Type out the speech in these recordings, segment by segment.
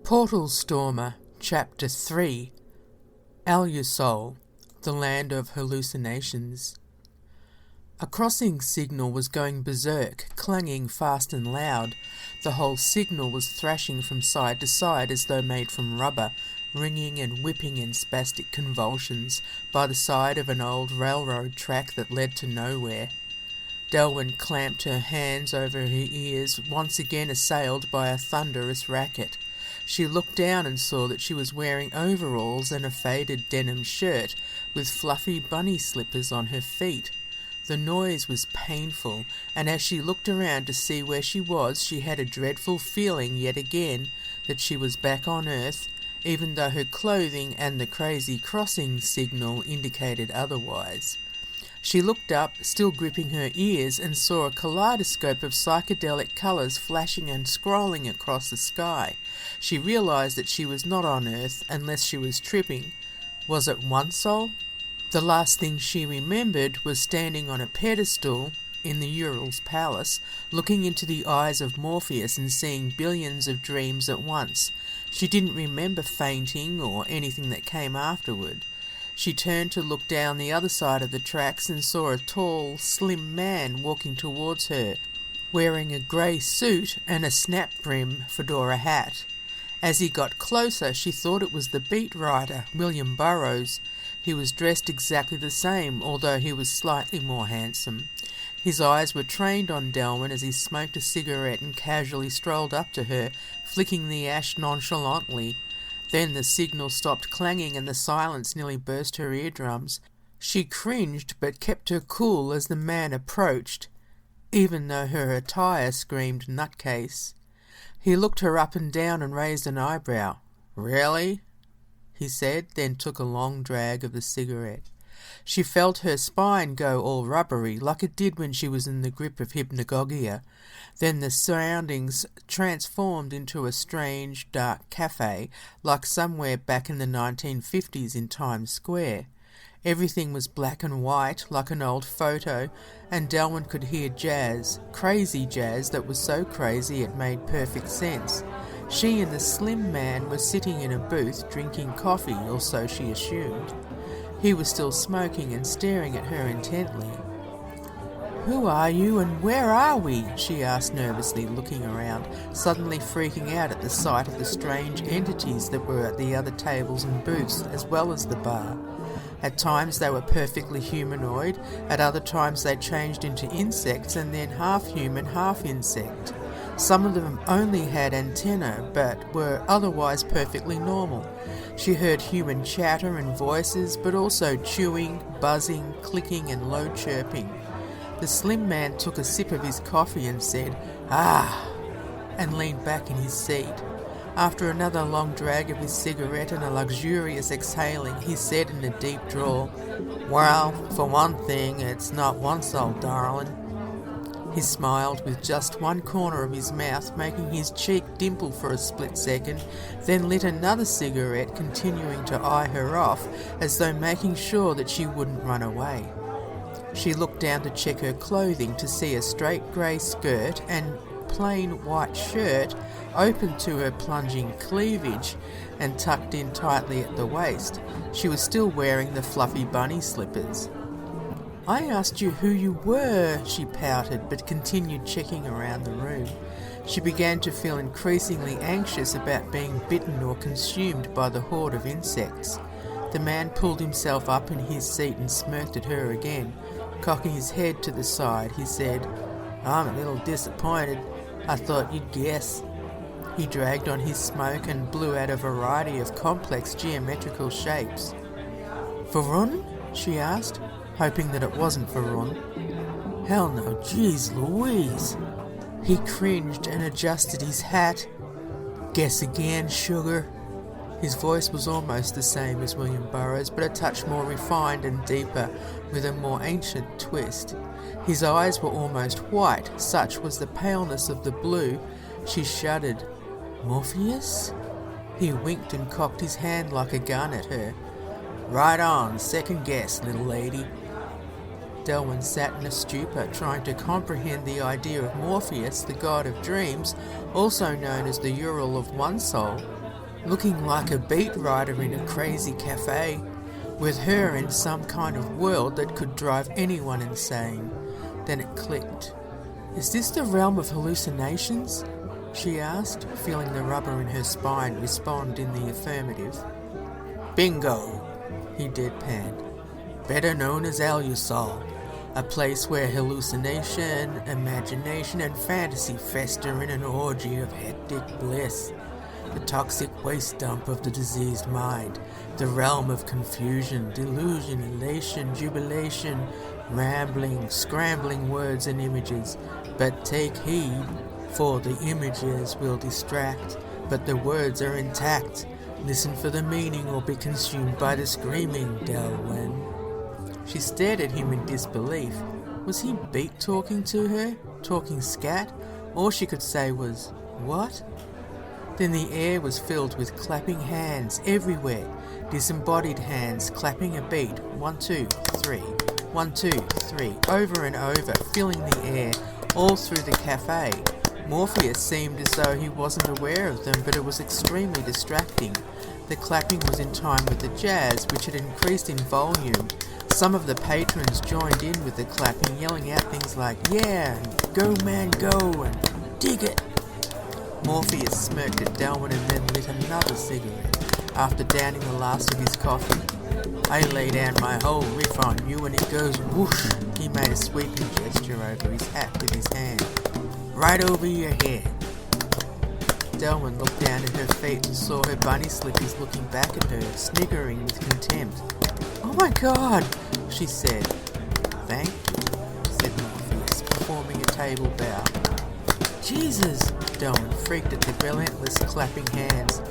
Portal Stormer, Chapter 3, Alusol, the Land of Hallucinations. A crossing signal was going berserk, clanging fast and loud. The whole signal was thrashing from side to side as though made from rubber, ringing and whipping in spastic convulsions by the side of an old railroad track that led to nowhere. Delwyn clamped her hands over her ears, once again assailed by a thunderous racket. She looked down and saw that she was wearing overalls and a faded denim shirt, with fluffy bunny slippers on her feet. The noise was painful, and as she looked around to see where she was, she had a dreadful feeling yet again that she was back on Earth, even though her clothing and the crazy crossing signal indicated otherwise. She looked up, still gripping her ears, and saw a kaleidoscope of psychedelic colours flashing and scrolling across the sky. She realised that she was not on Earth, unless she was tripping. Was it Unceremoniously? The last thing she remembered was standing on a pedestal in the Ural's palace, looking into the eyes of Morpheus and seeing billions of dreams at once. She didn't remember fainting or anything that came afterward. She turned to look down the other side of the tracks and saw a tall, slim man walking towards her, wearing a grey suit and a snap-brim fedora hat. As he got closer, she thought it was the beat writer, William Burroughs. He was dressed exactly the same, although he was slightly more handsome. His eyes were trained on Delwyn as he smoked a cigarette and casually strolled up to her, flicking the ash nonchalantly. Then the signal stopped clanging and the silence nearly burst her eardrums. She cringed but kept her cool as the man approached, even though her attire screamed nutcase. He looked her up and down and raised an eyebrow. "Really?" he said, then took a long drag of the cigarette. She felt her spine go all rubbery, like it did when she was in the grip of hypnagogia. Then the surroundings transformed into a strange, dark cafe, like somewhere back in the 1950s in Times Square. Everything was black and white, like an old photo, and Delwyn could hear jazz, crazy jazz that was so crazy it made perfect sense. She and the slim man were sitting in a booth drinking coffee, or so she assumed. He was still smoking and staring at her intently. "Who are you and where are we?" she asked nervously, looking around, suddenly freaking out at the sight of the strange entities that were at the other tables and booths, as well as the bar. At times they were perfectly humanoid, at other times they changed into insects and then half human, half insect. Some of them only had antennae, but were otherwise perfectly normal. She heard human chatter and voices, but also chewing, buzzing, clicking and low chirping. The slim man took a sip of his coffee and said, "Ah," and leaned back in his seat. After another long drag of his cigarette and a luxurious exhaling, he said in a deep drawl, "Well, for one thing, it's not Unceremoniously, darling." He smiled with just one corner of his mouth, making his cheek dimple for a split second, then lit another cigarette, continuing to eye her off, as though making sure that she wouldn't run away. She looked down to check her clothing to see a straight grey skirt and plain white shirt open to her plunging cleavage and tucked in tightly at the waist. She was still wearing the fluffy bunny slippers. "I asked you who you were," she pouted, but continued checking around the room. She began to feel increasingly anxious about being bitten or consumed by the horde of insects. The man pulled himself up in his seat and smirked at her again. Cocking his head to the side, he said, "I'm a little disappointed. I thought you'd guess." He dragged on his smoke and blew out a variety of complex geometrical shapes. "Varun?" she asked, hoping that it wasn't Varun. "Hell no, jeez Louise." He cringed and adjusted his hat. "Guess again, sugar." His voice was almost the same as William Burroughs, but a touch more refined and deeper, with a more ancient twist. His eyes were almost white, such was the paleness of the blue. She shuddered. "Morpheus?" He winked and cocked his hand like a gun at her. "Right on, second guess, little lady." Delwyn sat in a stupor, trying to comprehend the idea of Morpheus, the god of dreams, also known as the Ural of Unceremoniously. looking like a beat writer in a crazy cafe, with her in some kind of world that could drive anyone insane. Then it clicked. "Is this the realm of hallucinations?" she asked, feeling the rubber in her spine respond in the affirmative. "Bingo," he deadpanned. "Better known as Alusol, a place where hallucination, imagination and fantasy fester in an orgy of hectic bliss. The toxic waste dump of the diseased mind, the realm of confusion, delusion, elation, jubilation, rambling, scrambling words and images. But take heed, for the images will distract, but the words are intact. Listen for the meaning or be consumed by the screaming, Delwyn." She stared at him in disbelief. Was he beat talking to her? Talking scat? All she could say was, "What?" Then the air was filled with clapping hands everywhere, disembodied hands clapping a beat, 1, 2, 3, 1, 2, 3, over and over, filling the air, all through the cafe. Morpheus seemed as though he wasn't aware of them, but it was extremely distracting. The clapping was in time with the jazz, which had increased in volume. Some of the patrons joined in with the clapping, yelling out things like, "Yeah," and "Go man go," and "Dig it." Morpheus smirked at Delwyn and then lit another cigarette, after downing the last of his coffee. "I lay down my whole riff on you and it goes whoosh." He made a sweeping gesture over his hat with his hand. "Right over your head." Delwyn looked down at her feet and saw her bunny slippers looking back at her, sniggering with contempt. "Oh my God," she said. "Thank you," said Morpheus, performing a table bow. "Jesus," Delwyn freaked at the relentless clapping hands.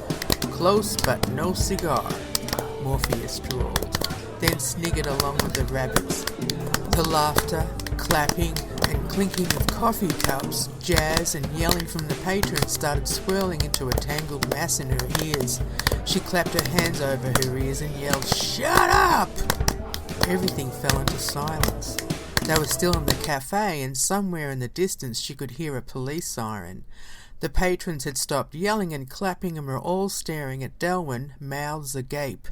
"Close but no cigar," Morpheus drawled, then sniggered along with the rabbits. The laughter, clapping, and clinking of coffee cups, jazz and yelling from the patrons started swirling into a tangled mass in her ears. She clapped her hands over her ears and yelled, "Shut up!" Everything fell into silence. They were still in the cafe, and somewhere in the distance she could hear a police siren. The patrons had stopped yelling and clapping and were all staring at Delwyn, mouths agape.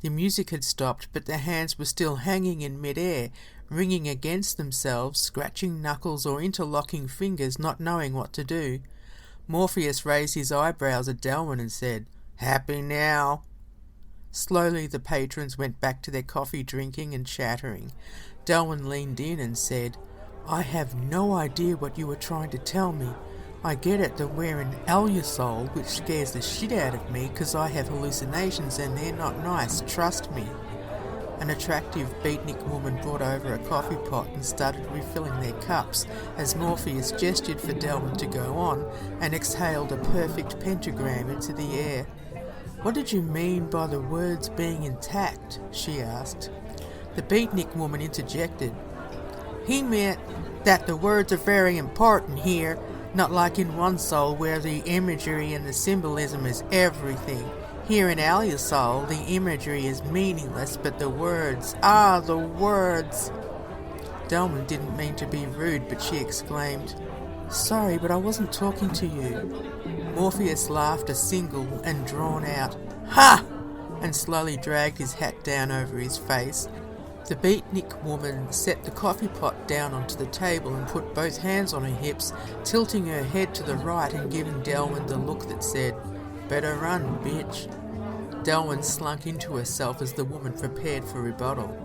The music had stopped, but the hands were still hanging in mid-air, ringing against themselves, scratching knuckles or interlocking fingers, not knowing what to do. Morpheus raised his eyebrows at Delwyn and said, "Happy now?" Slowly the patrons went back to their coffee drinking and chattering. Delwyn leaned in and said, "I have no idea what you were trying to tell me. I get it that we're in Alusol, which scares the shit out of me because I have hallucinations and they're not nice, trust me." An attractive beatnik woman brought over a coffee pot and started refilling their cups as Morpheus gestured for Delwyn to go on and exhaled a perfect pentagram into the air. "What did you mean by the words being intact?" she asked. The beatnik woman interjected. "He meant that the words are very important here, not like in One Soul where the imagery and the symbolism is everything. Here in Alusol, the imagery is meaningless, but the words, the words." Delwyn didn't mean to be rude, but she exclaimed, "Sorry, but I wasn't talking to you." Morpheus laughed a single and drawn out, "Ha!" and slowly dragged his hat down over his face. The beatnik woman set the coffee pot down onto the table and put both hands on her hips, tilting her head to the right and giving Delwyn the look that said, "Better run, bitch." Delwyn slunk into herself as the woman prepared for rebuttal.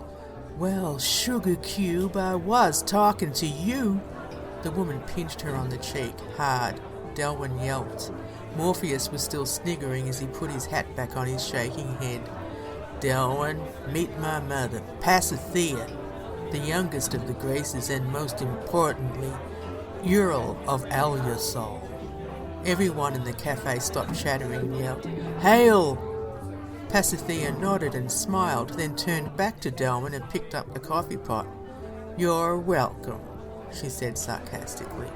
"Well, sugar cube, I was talking to you." The woman pinched her on the cheek, hard. Delwyn yelped. Morpheus was still sniggering as he put his hat back on his shaking head. "Delwyn, meet my mother, Pasithea, the youngest of the Graces and most importantly, Earl of Alusol." Everyone in the cafe stopped chattering and yelled, "Hail!" Pasithea nodded and smiled, then turned back to Delwyn and picked up the coffee pot. "You're welcome," she said sarcastically.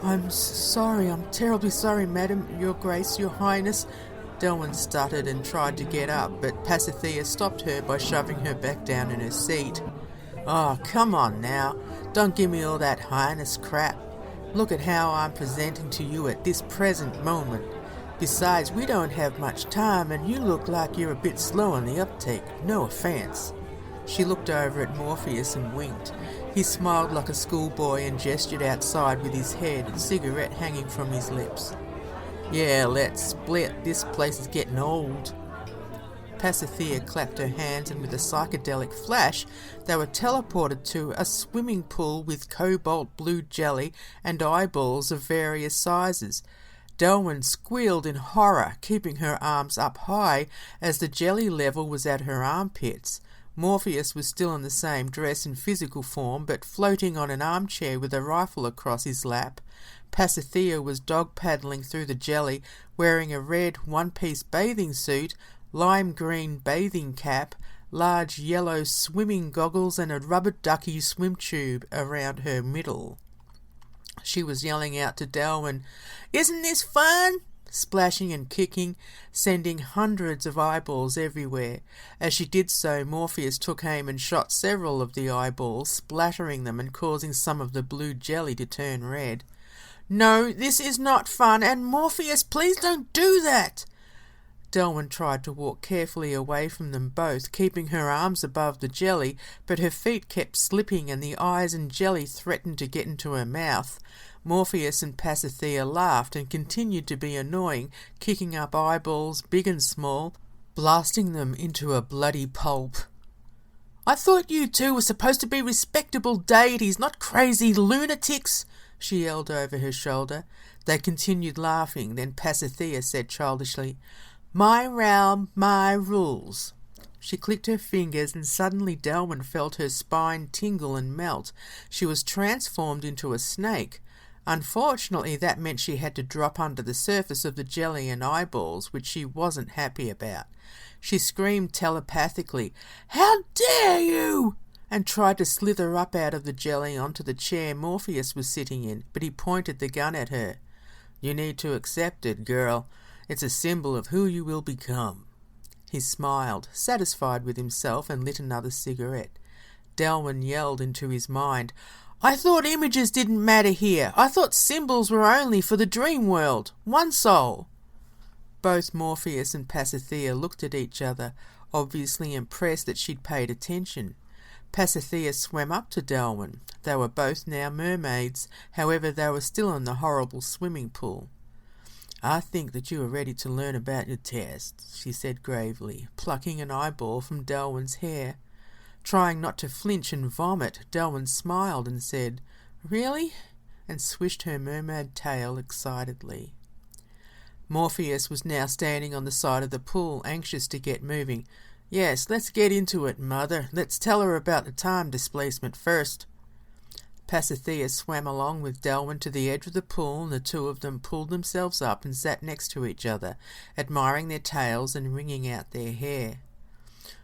I'm terribly sorry, Madam, Your Grace, Your Highness." Delwyn stuttered and tried to get up, but Pasithea stopped her by shoving her back down in her seat. "Oh, come on now. Don't give me all that highness crap. Look at how I'm presenting to you at this present moment. Besides, we don't have much time, and you look like you're a bit slow on the uptake. No offense." She looked over at Morpheus and winked. He smiled like a schoolboy and gestured outside with his head, cigarette hanging from his lips. "Yeah, let's split. This place is getting old." Pasithea clapped her hands, and with a psychedelic flash, they were teleported to a swimming pool with cobalt blue jelly and eyeballs of various sizes. Delwyn squealed in horror, keeping her arms up high as the jelly level was at her armpits. Morpheus was still in the same dress and physical form, but floating on an armchair with a rifle across his lap. Pasithea was dog-paddling through the jelly, wearing a red one-piece bathing suit, lime green bathing cap, large yellow swimming goggles, and a rubber ducky swim tube around her middle. She was yelling out to Delwyn, "Isn't this fun?" splashing and kicking, sending hundreds of eyeballs everywhere. As she did so, Morpheus took aim and shot several of the eyeballs, splattering them and causing some of the blue jelly to turn red. "No, this is not fun, and Morpheus, please don't do that!" Delwyn tried to walk carefully away from them both, keeping her arms above the jelly, but her feet kept slipping and the eyes and jelly threatened to get into her mouth. Morpheus and Pasithea laughed and continued to be annoying, kicking up eyeballs, big and small, blasting them into a bloody pulp. "I thought you two were supposed to be respectable deities, not crazy lunatics," she yelled over her shoulder. They continued laughing, then Pasithea said childishly, "My realm, my rules." She clicked her fingers, and suddenly Delwyn felt her spine tingle and melt. She was transformed into a snake. Unfortunately, that meant she had to drop under the surface of the jelly and eyeballs, which she wasn't happy about. She screamed telepathically, "How dare you!" and tried to slither up out of the jelly onto the chair Morpheus was sitting in, but he pointed the gun at her. "You need to accept it, girl. It's a symbol of who you will become." He smiled, satisfied with himself, and lit another cigarette. Delwyn yelled into his mind, "I thought images didn't matter here. I thought symbols were only for the dream world. One soul." Both Morpheus and Pasithea looked at each other, obviously impressed that she'd paid attention. Pasithea swam up to Delwyn. They were both now mermaids, however they were still in the horrible swimming pool. "I think that you are ready to learn about your test," she said gravely, plucking an eyeball from Delwyn's hair. Trying not to flinch and vomit, Delwyn smiled and said, "Really?" and swished her mermaid tail excitedly. Morpheus was now standing on the side of the pool, anxious to get moving. "Yes, let's get into it, Mother. Let's tell her about the time displacement first." Pasithea swam along with Delwyn to the edge of the pool, and the two of them pulled themselves up and sat next to each other, admiring their tails and wringing out their hair.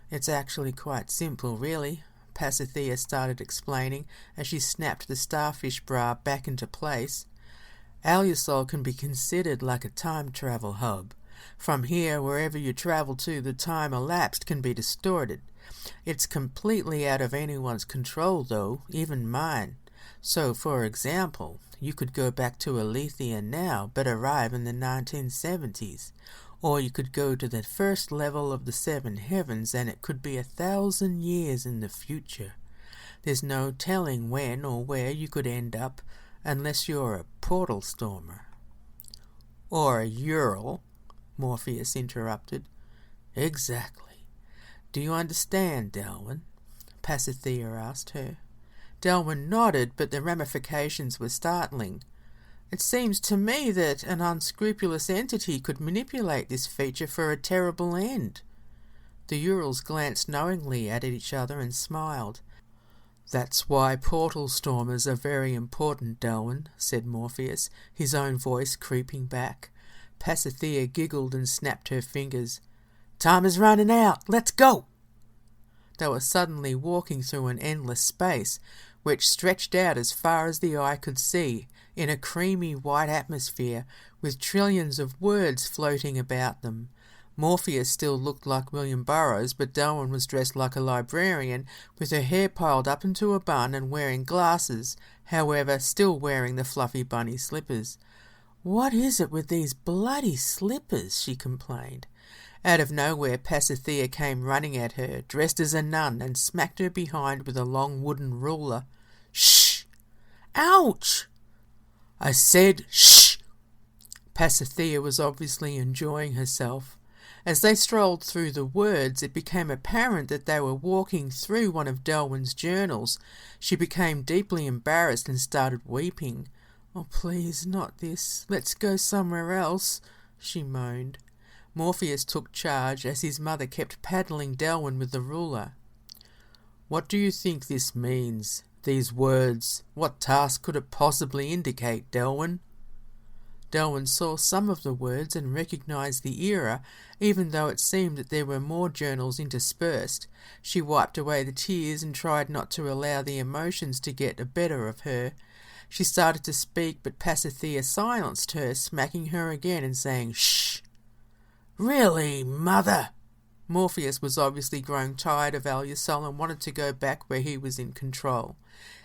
"It's actually quite simple, really," Pasithea started explaining as she snapped the starfish bra back into place. "Alusol can be considered like a time travel hub. From here, wherever you travel to, the time elapsed can be distorted. It's completely out of anyone's control, though, even mine. So, for example, you could go back to Alethea now, but arrive in the 1970s. Or you could go to the first level of the seven heavens, and it could be 1,000 years in the future. There's no telling when or where you could end up, unless you're a portal stormer." "Or a Ural," Morpheus interrupted. "Exactly. Do you understand, Delwyn?" Pasithea asked her. Delwyn nodded, but the ramifications were startling. "It seems to me that an unscrupulous entity could manipulate this feature for a terrible end." The Urals glanced knowingly at each other and smiled. "That's why portal stormers are very important, Delwyn," said Morpheus, his own voice creeping back. Pasithea giggled and snapped her fingers. "Time is running out. Let's go!" They were suddenly walking through an endless space, which stretched out as far as the eye could see, in a creamy white atmosphere, with trillions of words floating about them. Morpheus still looked like William Burroughs, but Delwyn was dressed like a librarian, with her hair piled up into a bun and wearing glasses, however, still wearing the fluffy bunny slippers. "What is it with these bloody slippers?" she complained. Out of nowhere, Pasithea came running at her, dressed as a nun, and smacked her behind with a long wooden ruler. "Shh! Ouch!" "I said shh!" Pasithea was obviously enjoying herself. As they strolled through the words, it became apparent that they were walking through one of Delwyn's journals. She became deeply embarrassed and started weeping. "Oh, please, not this. Let's go somewhere else," she moaned. Morpheus took charge as his mother kept paddling Delwyn with the ruler. "What do you think this means? These words? What task could it possibly indicate, Delwyn?" Delwyn saw some of the words and recognized the era, even though it seemed that there were more journals interspersed. She wiped away the tears and tried not to allow the emotions to get the better of her. She started to speak, but Pasithea silenced her, smacking her again and saying, "Shh!" "Really, mother?" Morpheus was obviously growing tired of Alusol and wanted to go back where he was in control.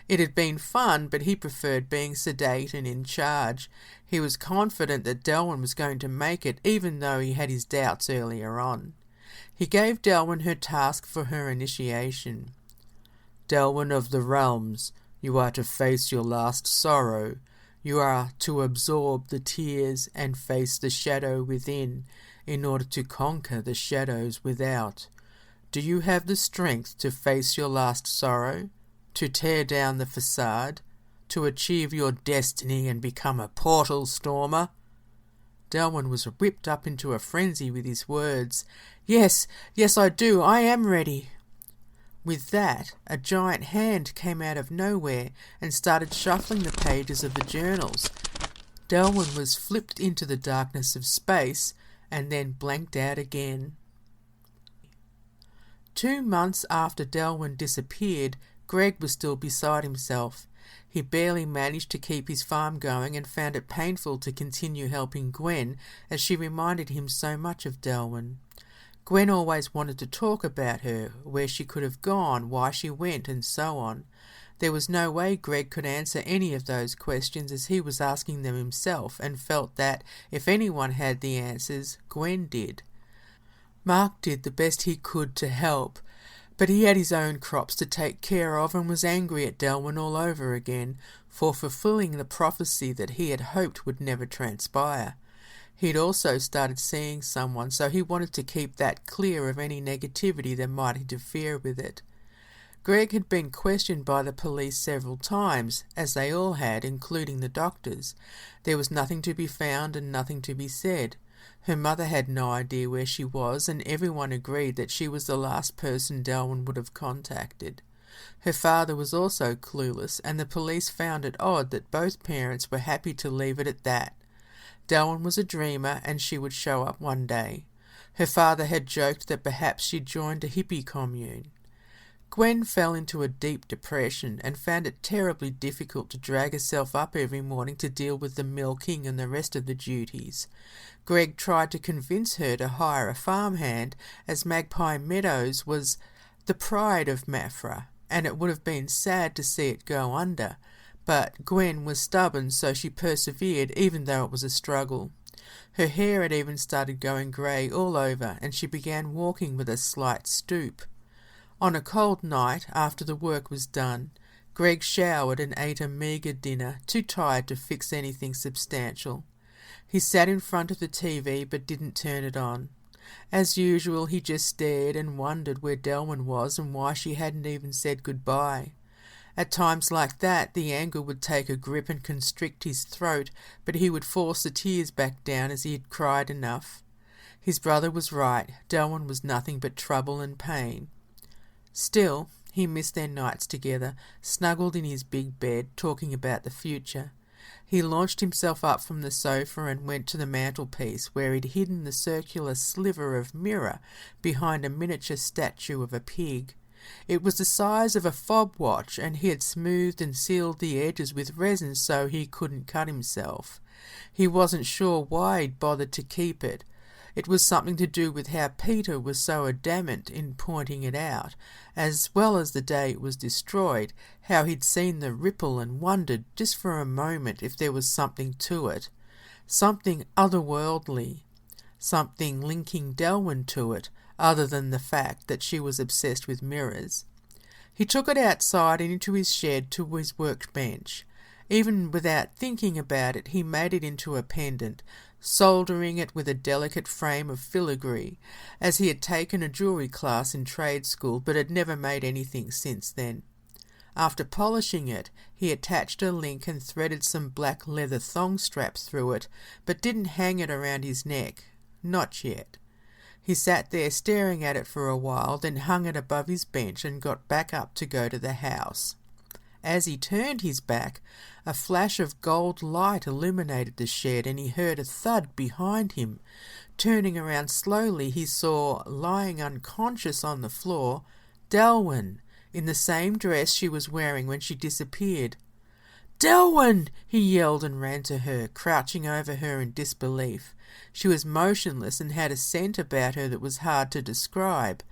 It had been fun, but he preferred being sedate and in charge. He was confident that Delwyn was going to make it, even though he had his doubts earlier on. He gave Delwyn her task for her initiation. "Delwyn of the realms, you are to face your last sorrow. You are to absorb the tears and face the shadow within, in order to conquer the shadows without. Do you have the strength to face your last sorrow? To tear down the facade? To achieve your destiny and become a portal stormer?" Delwyn was whipped up into a frenzy with his words. Yes, I do. I am ready." With that, a giant hand came out of nowhere and started shuffling the pages of the journals. Delwyn was flipped into the darkness of space and then blanked out again. 2 months after Delwyn disappeared, Greg was still beside himself. He barely managed to keep his farm going and found it painful to continue helping Gwen, as she reminded him so much of Delwyn. Gwen always wanted to talk about her, where she could have gone, why she went, and so on. There was no way Greg could answer any of those questions, as he was asking them himself, and felt that, if anyone had the answers, Gwen did. Mark did the best he could to help, but he had his own crops to take care of and was angry at Delwyn all over again for fulfilling the prophecy that he had hoped would never transpire. He'd also started seeing someone, so he wanted to keep that clear of any negativity that might interfere with it. Greg had been questioned by the police several times, as they all had, including the doctors. There was nothing to be found and nothing to be said. Her mother had no idea where she was, and everyone agreed that she was the last person Delwyn would have contacted. Her father was also clueless, and the police found it odd that both parents were happy to leave it at that. Delwyn was a dreamer, and she would show up one day. Her father had joked that perhaps she'd joined a hippie commune. Gwen fell into a deep depression and found it terribly difficult to drag herself up every morning to deal with the milking and the rest of the duties. Greg tried to convince her to hire a farmhand, as Magpie Meadows was the pride of Mafra, and it would have been sad to see it go under. But Gwen was stubborn, so she persevered even though it was a struggle. Her hair had even started going grey all over, and she began walking with a slight stoop. On a cold night, after the work was done, Greg showered and ate a meagre dinner, too tired to fix anything substantial. He sat in front of the TV but didn't turn it on. As usual, he just stared and wondered where Delwyn was and why she hadn't even said goodbye. At times like that, the anger would take a grip and constrict his throat, but he would force the tears back down as he had cried enough. His brother was right. Delwyn was nothing but trouble and pain. Still, he missed their nights together, snuggled in his big bed, talking about the future. He launched himself up from the sofa and went to the mantelpiece, where he'd hidden the circular sliver of mirror behind a miniature statue of a pig. It was the size of a fob watch, and he had smoothed and sealed the edges with resin so he couldn't cut himself. He wasn't sure why he'd bothered to keep it. It was something to do with how Peter was so adamant in pointing it out, as well as the day it was destroyed, how he'd seen the ripple and wondered just for a moment if there was something to it. something otherworldly, something linking Delwyn to it, other than the fact that she was obsessed with mirrors. He took it outside and into his shed to his workbench. Even without thinking about it, he made it into a pendant, soldering it with a delicate frame of filigree, as he had taken a jewellery class in trade school but had never made anything since then. After polishing it, he attached a link and threaded some black leather thong straps through it, but didn't hang it around his neck. Not yet. He sat there staring at it for a while, then hung it above his bench and got back up to go to the house. As he turned his back, a flash of gold light illuminated the shed, and he heard a thud behind him. Turning around slowly, he saw, lying unconscious on the floor, Delwyn, in the same dress she was wearing when she disappeared. "Delwyn!" he yelled and ran to her, crouching over her in disbelief. She was motionless and had a scent about her that was hard to describe.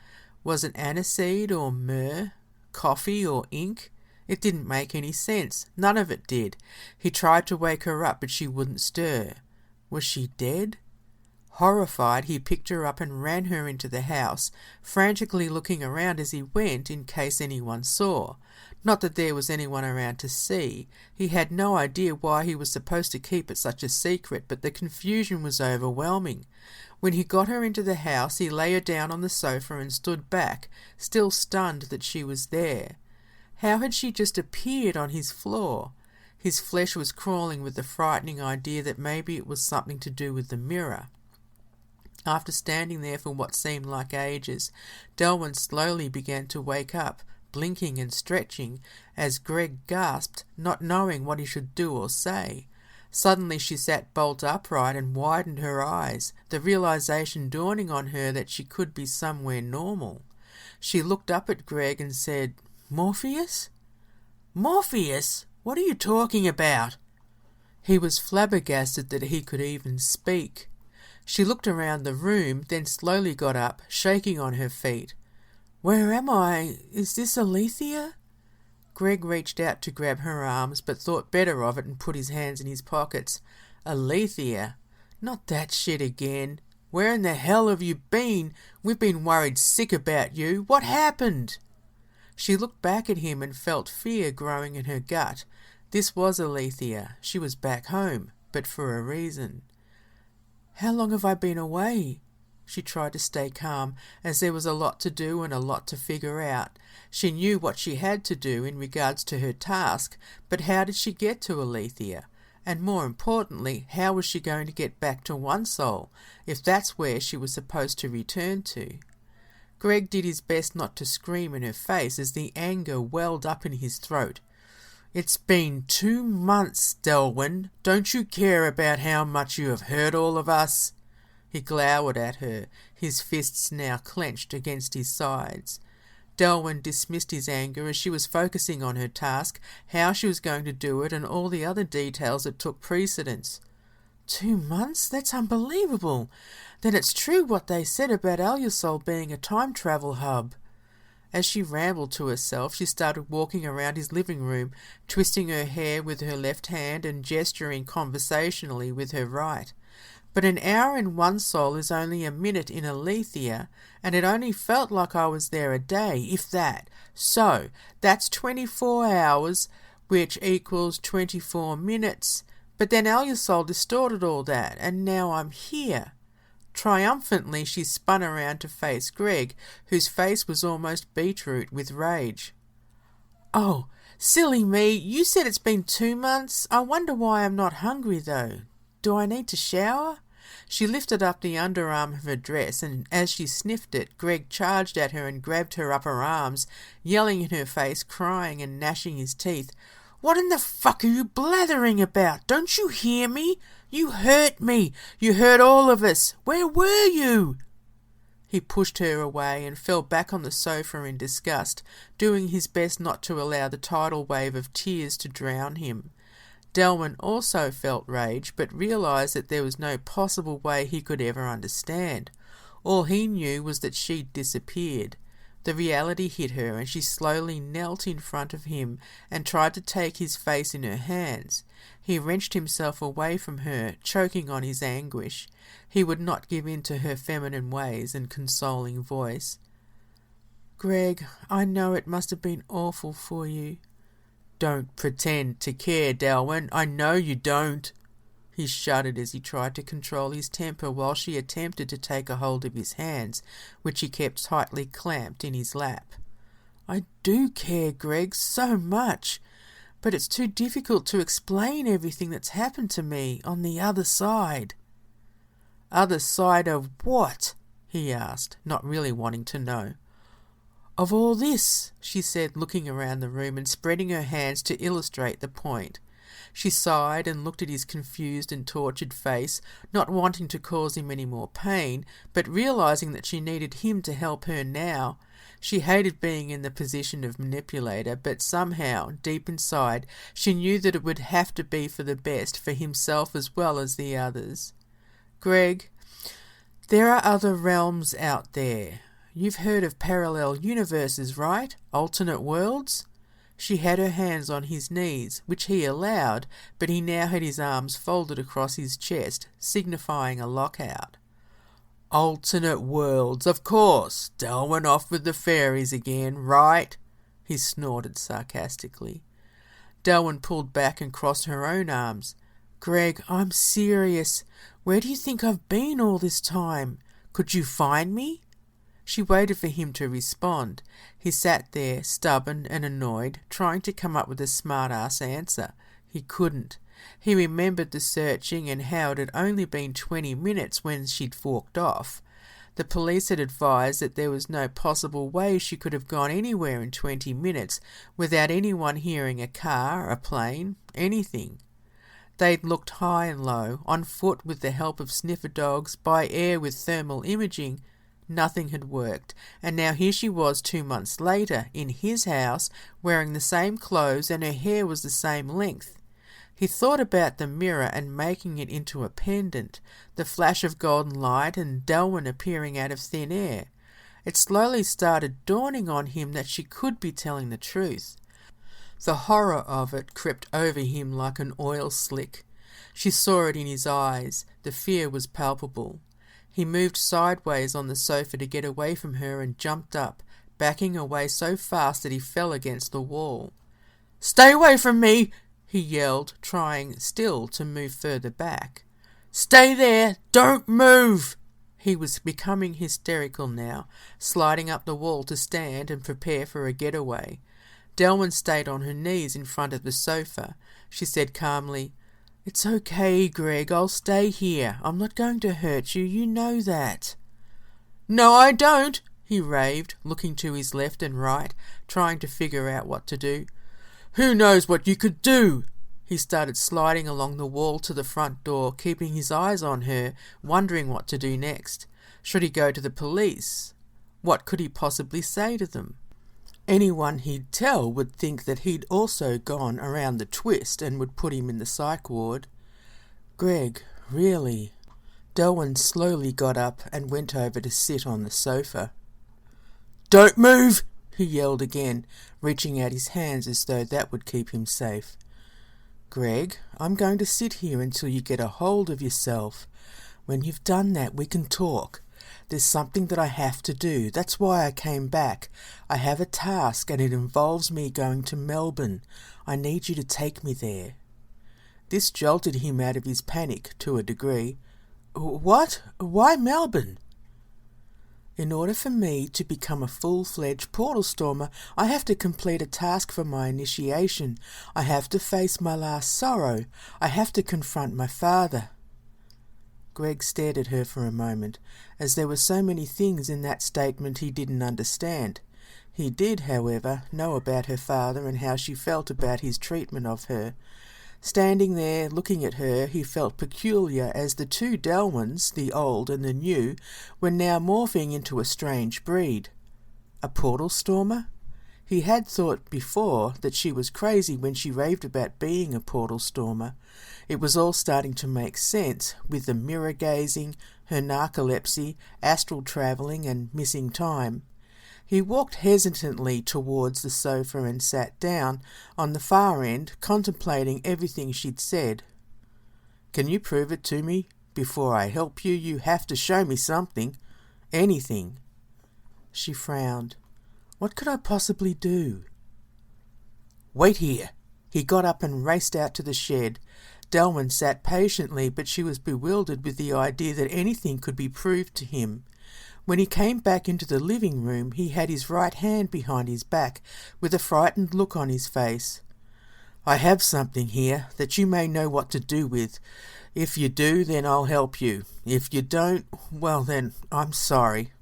Was it aniseed or myrrh, coffee or ink? It didn't make any sense. None of it did. He tried to wake her up, but she wouldn't stir. Was she dead? Horrified, he picked her up and ran her into the house, frantically looking around as he went in case anyone saw. Not that there was anyone around to see. He had no idea why he was supposed to keep it such a secret, but the confusion was overwhelming. When he got her into the house, he lay her down on the sofa and stood back, still stunned that she was there. How had she just appeared on his floor? His flesh was crawling with the frightening idea that maybe it was something to do with the mirror. After standing there for what seemed like ages, Delwyn slowly began to wake up, blinking and stretching, as Greg gasped, not knowing what he should do or say. Suddenly she sat bolt upright and widened her eyes, the realization dawning on her that she could be somewhere normal. She looked up at Greg and said, "Morpheus?" "Morpheus? What are you talking about?" He was flabbergasted that he could even speak. She looked around the room, then slowly got up, shaking on her feet. "Where am I? Is this Alethea?" Greg reached out to grab her arms, but thought better of it and put his hands in his pockets. "Alethea? Not that shit again. Where in the hell have you been? We've been worried sick about you. What happened?" She looked back at him and felt fear growing in her gut. This was Alethea. She was back home, but for a reason. "How long have I been away?" She tried to stay calm, as there was a lot to do and a lot to figure out. She knew what she had to do in regards to her task, but how did she get to Alethea? And more importantly, how was she going to get back to Unceremoniously, if that's where she was supposed to return to? Greg did his best not to scream in her face as the anger welled up in his throat. "It's been 2 months, Delwyn. Don't you care about how much you have hurt all of us?" He glowered at her, his fists now clenched against his sides. Delwyn dismissed his anger as she was focusing on her task, how she was going to do it, and all the other details that took precedence. 2 months? That's unbelievable. Then it's true what they said about Alusol being a time travel hub. As she rambled to herself, she started walking around his living room, twisting her hair with her left hand and gesturing conversationally with her right. But an hour in Unceremoniously is only a minute in Alethea, and it only felt like I was there a day, if that. So, that's 24 hours, which equals 24 minutes. But then Alusol distorted all that, and now I'm here. Triumphantly, she spun around to face Greg, whose face was almost beetroot with rage. "Oh, silly me, you said it's been 2 months? I wonder why I'm not hungry, though. Do I need to shower?" She lifted up the underarm of her dress, and as she sniffed it, Greg charged at her and grabbed her upper arms, yelling in her face, crying and gnashing his teeth. "What in the fuck are you blathering about? Don't you hear me? You hurt me. You hurt all of us. Where were you?" He pushed her away and fell back on the sofa in disgust, doing his best not to allow the tidal wave of tears to drown him. Delwyn also felt rage, but realised that there was no possible way he could ever understand. All he knew was that she'd disappeared. The reality hit her, and she slowly knelt in front of him and tried to take his face in her hands. He wrenched himself away from her, choking on his anguish. He would not give in to her feminine ways and consoling voice. "Greg, I know it must have been awful for you." "Don't pretend to care, Delwyn. I know you don't." He shuddered as he tried to control his temper while she attempted to take a hold of his hands, which he kept tightly clamped in his lap. "I do care, Greg, so much, but it's too difficult to explain everything that's happened to me on the other side." "Other side of what?" he asked, not really wanting to know. "Of all this," she said, looking around the room and spreading her hands to illustrate the point. She sighed and looked at his confused and tortured face, not wanting to cause him any more pain, but realizing that she needed him to help her now. She hated being in the position of manipulator, but somehow, deep inside, she knew that it would have to be for the best for himself as well as the others. "Greg, there are other realms out there. You've heard of parallel universes, right? Alternate worlds?" She had her hands on his knees, which he allowed, but he now had his arms folded across his chest, signifying a lockout. "Alternate worlds, of course. Delwyn off with the fairies again, right?" he snorted sarcastically. Delwyn pulled back and crossed her own arms. "Greg, I'm serious. Where do you think I've been all this time? Could you find me?" She waited for him to respond. He sat there, stubborn and annoyed, trying to come up with a smart-ass answer. He couldn't. He remembered the searching and how it had only been 20 minutes when she'd walked off. The police had advised that there was no possible way she could have gone anywhere in 20 minutes without anyone hearing a car, a plane, anything. They'd looked high and low, on foot with the help of sniffer dogs, by air with thermal imaging. Nothing had worked, and now here she was 2 months later, in his house, wearing the same clothes, and her hair was the same length. He thought about the mirror and making it into a pendant, the flash of golden light and Delwyn appearing out of thin air. It slowly started dawning on him that she could be telling the truth. The horror of it crept over him like an oil slick. She saw it in his eyes. The fear was palpable. He moved sideways on the sofa to get away from her and jumped up, backing away so fast that he fell against the wall. "Stay away from me!" he yelled, trying still to move further back. "Stay there! Don't move!" He was becoming hysterical now, sliding up the wall to stand and prepare for a getaway. Delwyn stayed on her knees in front of the sofa. She said calmly, "It's okay, Greg. I'll stay here. I'm not going to hurt you. You know that." "No, I don't," he raved, looking to his left and right, trying to figure out what to do. "Who knows what you could do?" He started sliding along the wall to the front door, keeping his eyes on her, wondering what to do next. Should he go to the police? What could he possibly say to them? Anyone he'd tell would think that he'd also gone around the twist and would put him in the psych ward. "Greg, really?" Delwyn slowly got up and went over to sit on the sofa. "Don't move!" he yelled again, reaching out his hands as though that would keep him safe. "Greg, I'm going to sit here until you get a hold of yourself. When you've done that, we can talk. There's something that I have to do. That's why I came back. I have a task and it involves me going to Melbourne. I need you to take me there." This jolted him out of his panic to a degree. "What? Why Melbourne?" "In order for me to become a full-fledged portal stormer, I have to complete a task for my initiation. I have to face my last sorrow. I have to confront my father." Greg stared at her for a moment, as there were so many things in that statement he didn't understand. He did, however, know about her father and how she felt about his treatment of her. Standing there, looking at her, he felt peculiar as the two Delwyns, the old and the new, were now morphing into a strange breed. A portal stormer? He had thought before that she was crazy when she raved about being a portal stormer. It was all starting to make sense, with the mirror gazing, her narcolepsy, astral travelling and missing time. He walked hesitantly towards the sofa and sat down on the far end, contemplating everything she'd said. "Can you prove it to me? Before I help you, you have to show me something. Anything." She frowned. "What could I possibly do?" "Wait here." He got up and raced out to the shed. Delwyn sat patiently, but she was bewildered with the idea that anything could be proved to him. When he came back into the living room, he had his right hand behind his back, with a frightened look on his face. "I have something here that you may know what to do with. If you do, then I'll help you. If you don't, well then, I'm sorry."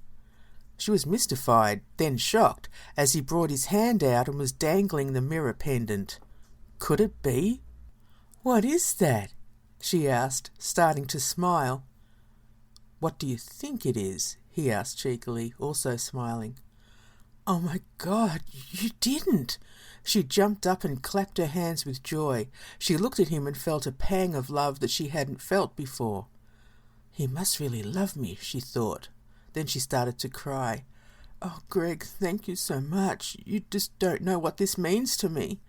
She was mystified, then shocked, as he brought his hand out and was dangling the mirror pendant. Could it be? "What is that?" she asked, starting to smile. "What do you think it is?" he asked cheekily, also smiling. "Oh my God, you didn't!" She jumped up and clapped her hands with joy. She looked at him and felt a pang of love that she hadn't felt before. "He must really love me," she thought. Then she started to cry. "Oh, Greg, thank you so much. You just don't know what this means to me."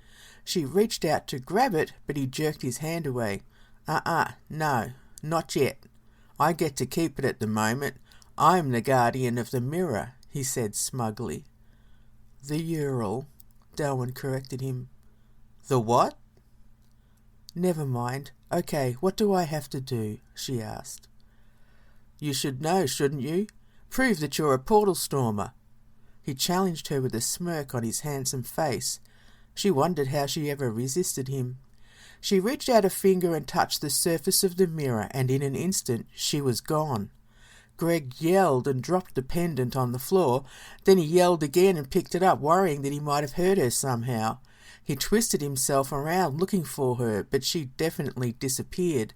She reached out to grab it, but he jerked his hand away. No, not yet. I get to keep it at the moment. I'm the guardian of the mirror," he said smugly. "The Ural," Delwyn corrected him. "The what?" "Never mind. Okay, what do I have to do?" she asked. "You should know, shouldn't you? Prove that you're a portal stormer." He challenged her with a smirk on his handsome face. She wondered how she ever resisted him. She reached out a finger and touched the surface of the mirror, and in an instant she was gone. Greg yelled and dropped the pendant on the floor. Then he yelled again and picked it up, worrying that he might have hurt her somehow. He twisted himself around looking for her, but she definitely disappeared.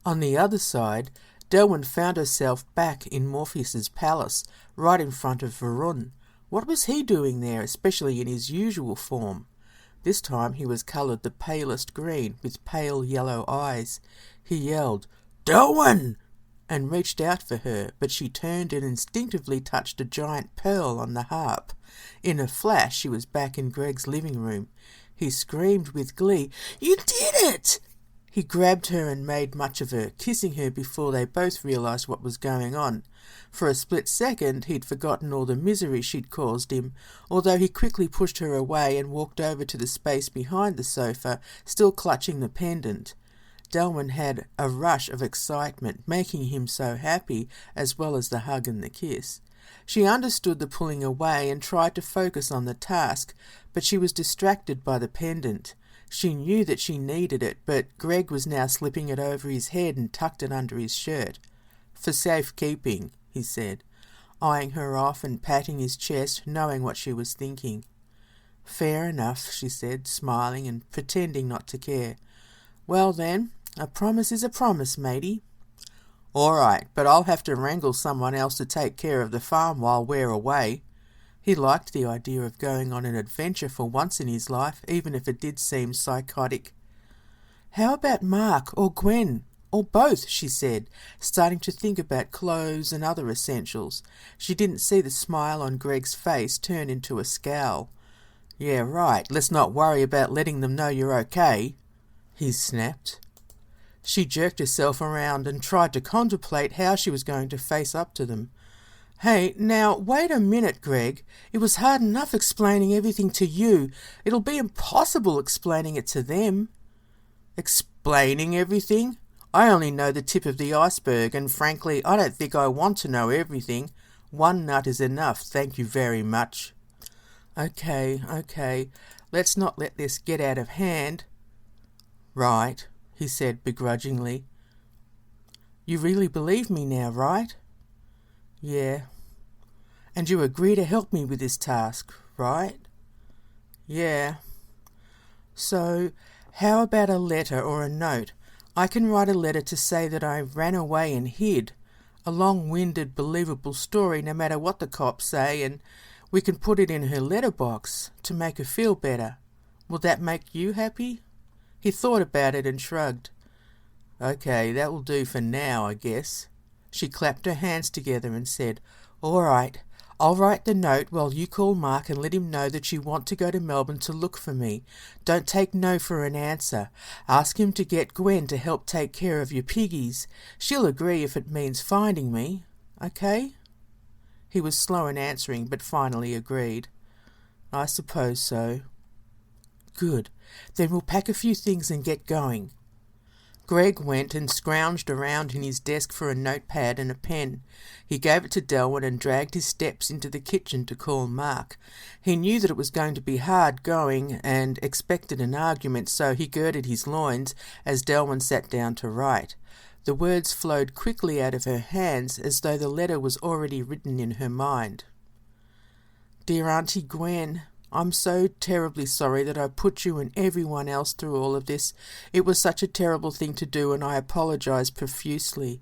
On the other side, Delwyn found herself back in Morpheus's palace, right in front of Varun. What was he doing there, especially in his usual form? This time he was coloured the palest green, with pale yellow eyes. He yelled, "Delwyn!" and reached out for her, but she turned and instinctively touched a giant pearl on the harp. In a flash she was back in Greg's living room. He screamed with glee, "You did it!" He grabbed her and made much of her, kissing her before they both realised what was going on. For a split second he'd forgotten all the misery she'd caused him, although he quickly pushed her away and walked over to the space behind the sofa, still clutching the pendant. Delwyn had a rush of excitement, making him so happy, as well as the hug and the kiss. She understood the pulling away and tried to focus on the task, but she was distracted by the pendant. She knew that she needed it, but Greg was now slipping it over his head and tucked it under his shirt. "For safekeeping," he said, eyeing her off and patting his chest, knowing what she was thinking. "Fair enough," she said, smiling and pretending not to care. "Well then, a promise is a promise, matey." "All right, but I'll have to wrangle someone else to take care of the farm while we're away." He liked the idea of going on an adventure for once in his life, even if it did seem psychotic. "How about Mark or Gwen? Or both," she said, starting to think about clothes and other essentials. She didn't see the smile on Greg's face turn into a scowl. "Yeah, right, let's not worry about letting them know you're okay," he snapped. She jerked herself around and tried to contemplate how she was going to face up to them. "Hey, now, wait a minute, Greg. It was hard enough explaining everything to you. It'll be impossible explaining it to them." "Explaining everything? I only know the tip of the iceberg, and frankly, I don't think I want to know everything. One nut is enough, thank you very much." Okay. Let's not let this get out of hand." "Right," he said begrudgingly. "You really believe me now, right?" "Yeah." "And you agree to help me with this task, right?" "Yeah." "So, how about a letter or a note? I can write a letter to say that I ran away and hid. A long-winded, believable story, no matter what the cops say, and we can put it in her letterbox to make her feel better. Will that make you happy?" He thought about it and shrugged. "Okay, that will do for now, I guess." She clapped her hands together and said, "All right, I'll write the note while you call Mark and let him know that you want to go to Melbourne to look for me. Don't take no for an answer. Ask him to get Gwen to help take care of your piggies. She'll agree if it means finding me. Okay?" He was slow in answering, but finally agreed. "I suppose so." "Good. Then we'll pack a few things and get going." Greg went and scrounged around in his desk for a notepad and a pen. He gave it to Delwyn and dragged his steps into the kitchen to call Mark. He knew that it was going to be hard going and expected an argument, so he girded his loins as Delwyn sat down to write. The words flowed quickly out of her hands as though the letter was already written in her mind. "Dear Auntie Gwen, I'm so terribly sorry that I put you and everyone else through all of this. It was such a terrible thing to do, and I apologize profusely.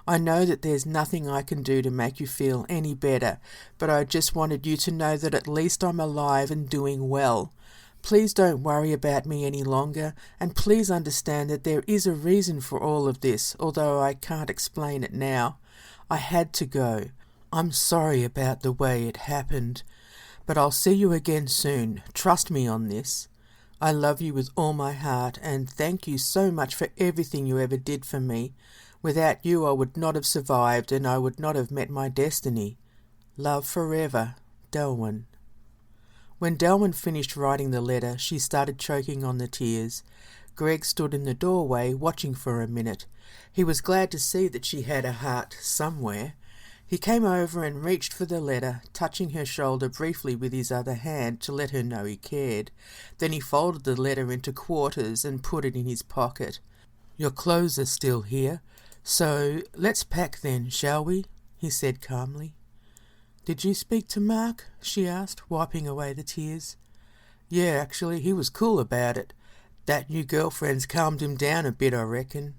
I know that there's nothing I can do to make you feel any better, but I just wanted you to know that at least I'm alive and doing well. Please don't worry about me any longer, and please understand that there is a reason for all of this, although I can't explain it now. I had to go. I'm sorry about the way it happened. But I'll see you again soon. Trust me on this. I love you with all my heart, and thank you so much for everything you ever did for me. Without you I would not have survived, and I would not have met my destiny. Love forever, Delwyn." When Delwyn finished writing the letter, she started choking on the tears. Greg stood in the doorway, watching for a minute. He was glad to see that she had a heart somewhere. He came over and reached for the letter, touching her shoulder briefly with his other hand to let her know he cared. Then he folded the letter into quarters and put it in his pocket. "Your clothes are still here, so let's pack then, shall we?" he said calmly. "Did you speak to Mark?" she asked, wiping away the tears. "Yeah, actually, he was cool about it. That new girlfriend's calmed him down a bit, I reckon."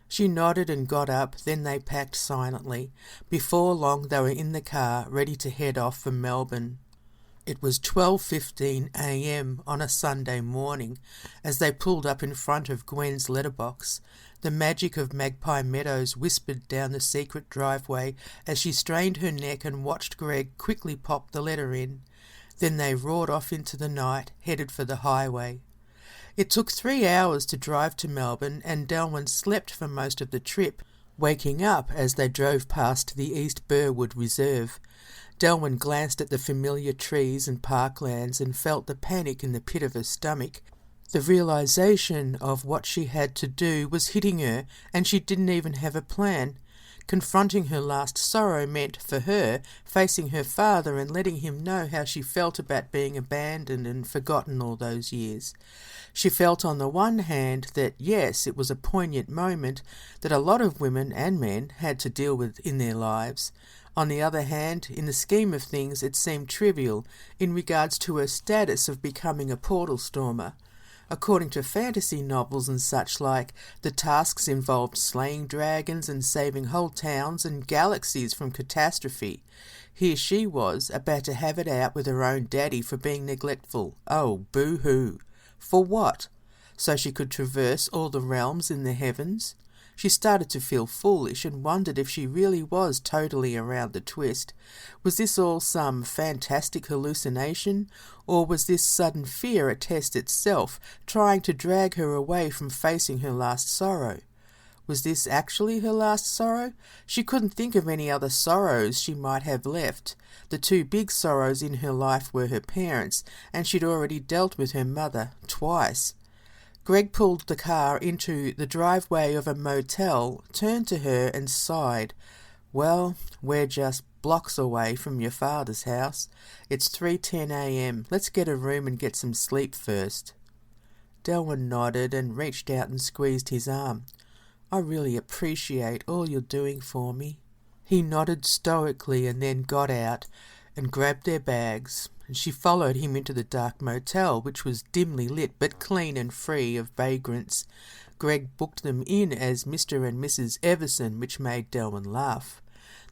She nodded and got up, then they packed silently. Before long they were in the car, ready to head off for Melbourne. It was 12:15 a.m. on a Sunday morning as they pulled up in front of Gwen's letterbox. The magic of Magpie Meadows whispered down the secret driveway as she strained her neck and watched Greg quickly pop the letter in. Then they roared off into the night, headed for the highway. It took 3 hours to drive to Melbourne, and Delwyn slept for most of the trip, waking up as they drove past the East Burwood Reserve. Delwyn glanced at the familiar trees and parklands and felt the panic in the pit of her stomach. The realization of what she had to do was hitting her, and she didn't even have a plan. Confronting her last sorrow meant, for her, facing her father and letting him know how she felt about being abandoned and forgotten all those years. She felt on the one hand that, yes, it was a poignant moment that a lot of women and men had to deal with in their lives. On the other hand, in the scheme of things, it seemed trivial in regards to her status of becoming a portal stormer. According to fantasy novels and such like, the tasks involved slaying dragons and saving whole towns and galaxies from catastrophe. Here she was, about to have it out with her own daddy for being neglectful. Oh, boo-hoo. For what? So she could traverse all the realms in the heavens? She started to feel foolish and wondered if she really was totally around the twist. Was this all some fantastic hallucination, or was this sudden fear a test itself, trying to drag her away from facing her last sorrow? Was this actually her last sorrow? She couldn't think of any other sorrows she might have left. The two big sorrows in her life were her parents, and she'd already dealt with her mother twice. Greg pulled the car into the driveway of a motel, turned to her and sighed. "Well, we're just blocks away from your father's house. It's 3:10 a.m. Let's get a room and get some sleep first." Delwyn nodded and reached out and squeezed his arm. "I really appreciate all you're doing for me." He nodded stoically and then got out and grabbed their bags, and she followed him into the dark motel, which was dimly lit but clean and free of vagrants. Greg booked them in as Mr. and Mrs. Everson, which made Delwyn laugh.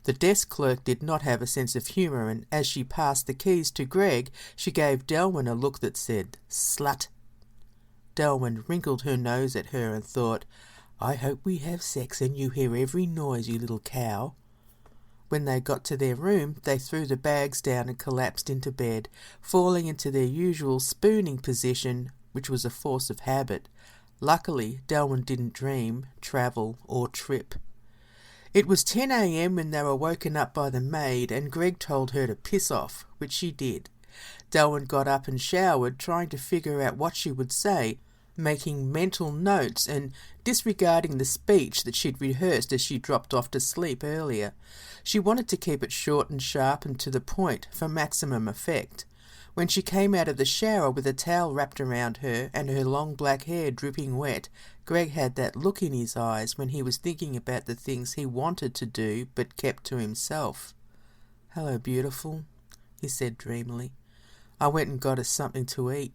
The desk clerk did not have a sense of humour, and as she passed the keys to Greg, she gave Delwyn a look that said, "Slut." Delwyn wrinkled her nose at her and thought, "I hope we have sex and you hear every noise, you little cow." When they got to their room, they threw the bags down and collapsed into bed, falling into their usual spooning position, which was a force of habit. Luckily, Delwyn didn't dream, travel, or trip. It was 10 a.m. when they were woken up by the maid, and Greg told her to piss off, which she did. Delwyn got up and showered, trying to figure out what she would say, making mental notes and disregarding the speech that she'd rehearsed as she dropped off to sleep earlier. She wanted to keep it short and sharp and to the point for maximum effect. When she came out of the shower with a towel wrapped around her and her long black hair dripping wet, Greg had that look in his eyes when he was thinking about the things he wanted to do but kept to himself. "Hello, beautiful," he said dreamily. "I went and got us something to eat."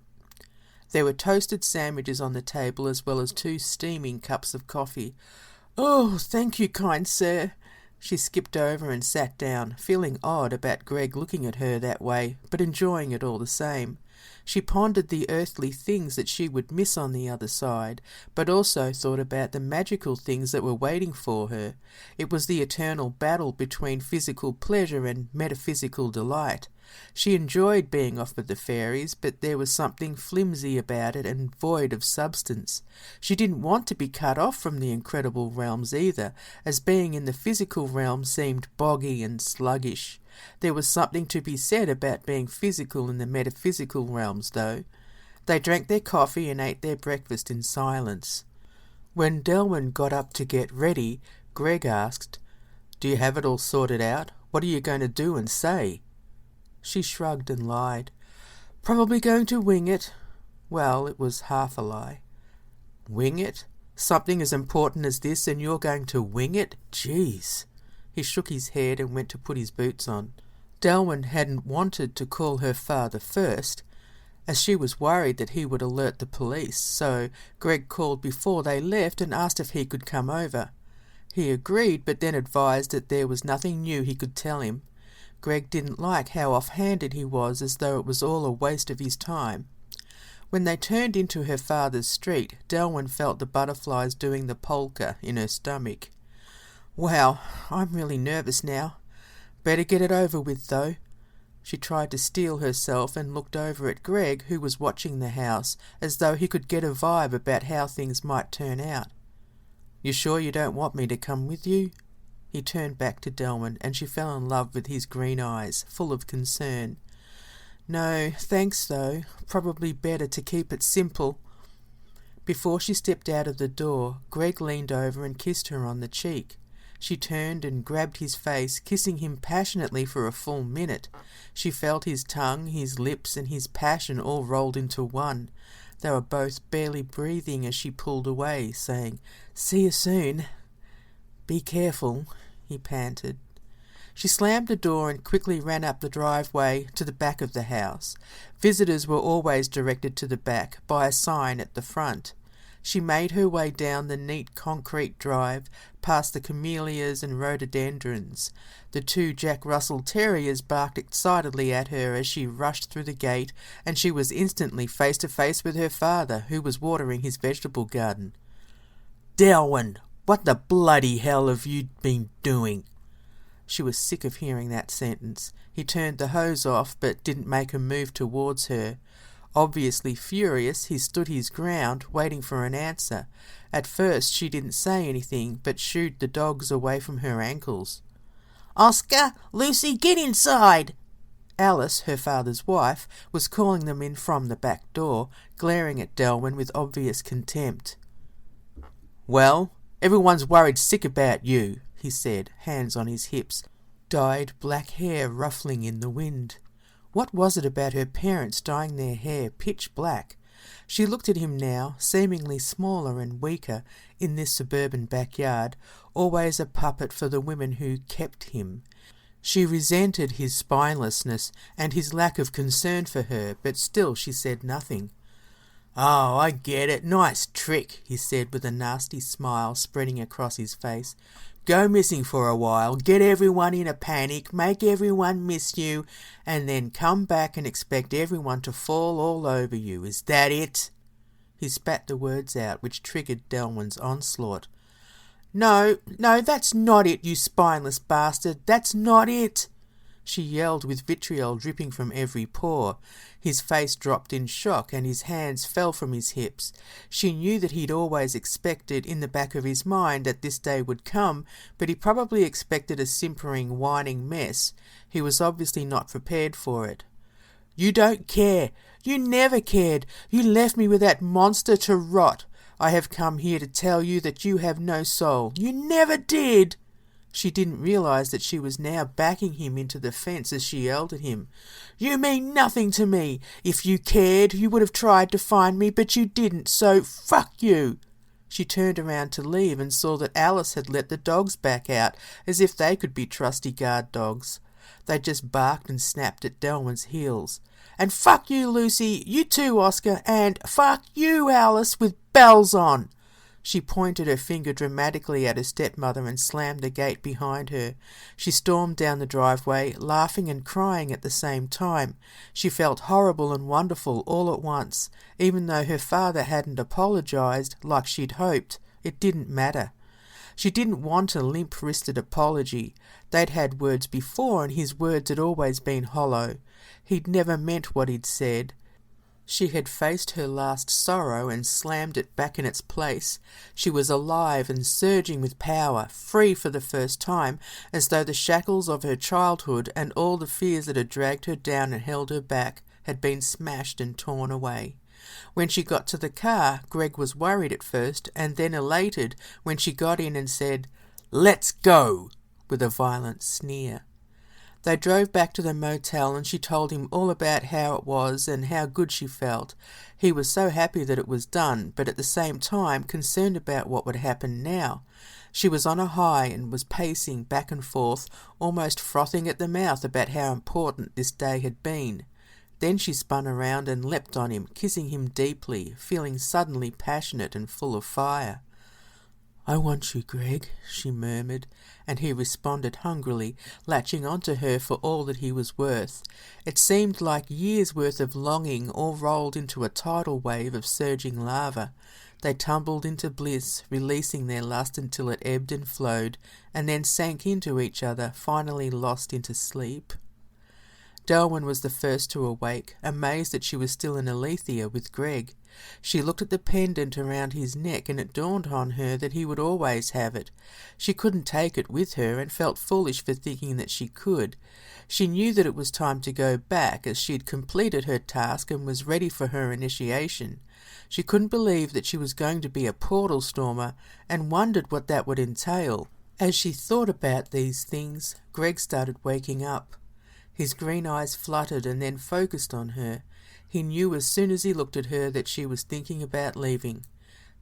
There were toasted sandwiches on the table as well as 2 steaming cups of coffee. "Oh, thank you, kind sir." She skipped over and sat down, feeling odd about Greg looking at her that way, but enjoying it all the same. She pondered the earthly things that she would miss on the other side, but also thought about the magical things that were waiting for her. It was the eternal battle between physical pleasure and metaphysical delight. She enjoyed being off with the fairies, but there was something flimsy about it and void of substance. She didn't want to be cut off from the incredible realms either, as being in the physical realm seemed boggy and sluggish. There was something to be said about being physical in the metaphysical realms, though. They drank their coffee and ate their breakfast in silence. When Delwyn got up to get ready, Greg asked, "Do you have it all sorted out? What are you going to do and say?" She shrugged and lied. "Probably going to wing it." Well, it was half a lie. "Wing it? Something as important as this and you're going to wing it? Jeez." He shook his head and went to put his boots on. Delwyn hadn't wanted to call her father first, as she was worried that he would alert the police, so Greg called before they left and asked if he could come over. He agreed, but then advised that there was nothing new he could tell him. Greg didn't like how off-handed he was, as though it was all a waste of his time. When they turned into her father's street, Delwyn felt the butterflies doing the polka in her stomach. "Wow, I'm really nervous now. Better get it over with, though." She tried to steel herself and looked over at Greg, who was watching the house, as though he could get a vibe about how things might turn out. "You sure you don't want me to come with you?" He turned back to Delwyn, and she fell in love with his green eyes, full of concern. "No, thanks though. Probably better to keep it simple." Before she stepped out of the door, Greg leaned over and kissed her on the cheek. She turned and grabbed his face, kissing him passionately for a full minute. She felt his tongue, his lips, and his passion all rolled into one. They were both barely breathing as she pulled away, saying, "See you soon." "Be careful," he panted. She slammed the door and quickly ran up the driveway to the back of the house. Visitors were always directed to the back by a sign at the front. She made her way down the neat concrete drive, past the camellias and rhododendrons. The 2 Jack Russell Terriers barked excitedly at her as she rushed through the gate, and she was instantly face to face with her father, who was watering his vegetable garden. "Delwyn, what the bloody hell have you been doing?" She was sick of hearing that sentence. He turned the hose off, but didn't make a move towards her. Obviously furious, he stood his ground, waiting for an answer. At first she didn't say anything, but shooed the dogs away from her ankles. "Oscar, Lucy, get inside!" Alice, her father's wife, was calling them in from the back door, glaring at Delwyn with obvious contempt. "Well, everyone's worried sick about you," he said, hands on his hips, dyed black hair ruffling in the wind. What was it about her parents dyeing their hair pitch black? She looked at him now, seemingly smaller and weaker in this suburban backyard, always a puppet for the women who kept him. She resented his spinelessness and his lack of concern for her, but still she said nothing. "Oh, I get it. Nice trick," he said with a nasty smile spreading across his face. "Go missing for a while, get everyone in a panic, make everyone miss you, and then come back and expect everyone to fall all over you. Is that it?" He spat the words out, which triggered Delwyn's onslaught. No, no, that's not it, you spineless bastard. That's not it. She yelled with vitriol dripping from every pore. His face dropped in shock and his hands fell from his hips. She knew that he'd always expected in the back of his mind that this day would come, but he probably expected a simpering, whining mess. He was obviously not prepared for it. You don't care. You never cared. You left me with that monster to rot. I have come here to tell you that you have no soul. You never did. She didn't realize that she was now backing him into the fence as she yelled at him. You mean nothing to me. If you cared, you would have tried to find me, but you didn't, so fuck you. She turned around to leave and saw that Alice had let the dogs back out, as if they could be trusty guard dogs. They just barked and snapped at Delwyn's heels. And fuck you, Lucy, you too, Oscar, and fuck you, Alice, with bells on. She pointed her finger dramatically at her stepmother and slammed the gate behind her. She stormed down the driveway, laughing and crying at the same time. She felt horrible and wonderful all at once. Even though her father hadn't apologized, like she'd hoped, it didn't matter. She didn't want a limp-wristed apology. They'd had words before, and his words had always been hollow. He'd never meant what he'd said. She had faced her last sorrow and slammed it back in its place. She was alive and surging with power, free for the first time, as though the shackles of her childhood and all the fears that had dragged her down and held her back had been smashed and torn away. When she got to the car, Greg was worried at first and then elated when she got in and said, "Let's go," with a violent sneer. They drove back to the motel and she told him all about how it was and how good she felt. He was so happy that it was done, but at the same time concerned about what would happen now. She was on a high and was pacing back and forth, almost frothing at the mouth about how important this day had been. Then she spun around and leapt on him, kissing him deeply, feeling suddenly passionate and full of fire. "I want you, Greg," she murmured, and he responded hungrily, latching onto her for all that he was worth. It seemed like years' worth of longing all rolled into a tidal wave of surging lava. They tumbled into bliss, releasing their lust until it ebbed and flowed, and then sank into each other, finally lost into sleep. Delwyn was the first to awake, amazed that she was still in Alethea with Greg. She looked at the pendant around his neck and it dawned on her that he would always have it. She couldn't take it with her and felt foolish for thinking that she could. She knew that it was time to go back as she had completed her task and was ready for her initiation. She couldn't believe that she was going to be a portal stormer and wondered what that would entail. As she thought about these things, Greg started waking up. His green eyes fluttered and then focused on her. He knew as soon as he looked at her that she was thinking about leaving.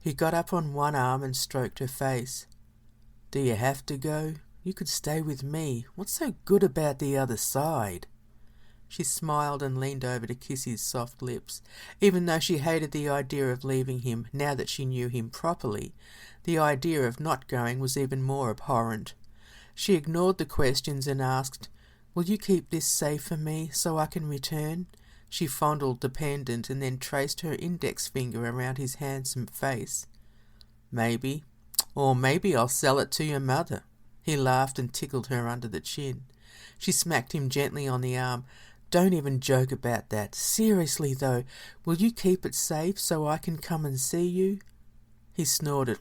He got up on one arm and stroked her face. "Do you have to go? You could stay with me. What's so good about the other side?" She smiled and leaned over to kiss his soft lips. Even though she hated the idea of leaving him, now that she knew him properly, the idea of not going was even more abhorrent. She ignored the questions and asked, "Will you keep this safe for me so I can return?" She fondled the pendant and then traced her index finger around his handsome face. "Maybe. Or maybe I'll sell it to your mother." He laughed and tickled her under the chin. She smacked him gently on the arm. "Don't even joke about that. Seriously, though, will you keep it safe so I can come and see you?" He snorted.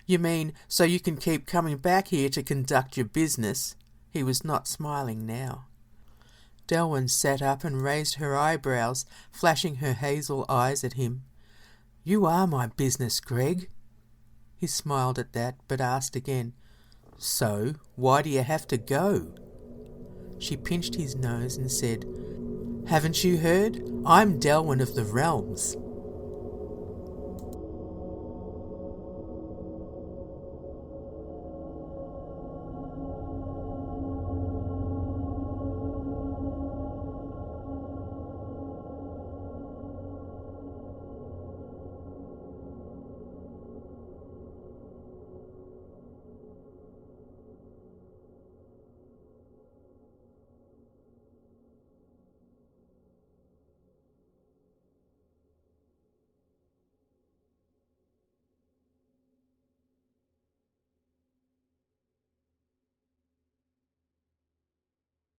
"You mean so you can keep coming back here to conduct your business?" He was not smiling now. Delwyn sat up and raised her eyebrows, flashing her hazel eyes at him. "You are my business, Greg." He smiled at that, but asked again, "So, why do you have to go?" She pinched his nose and said, "Haven't you heard? I'm Delwyn of the Realms."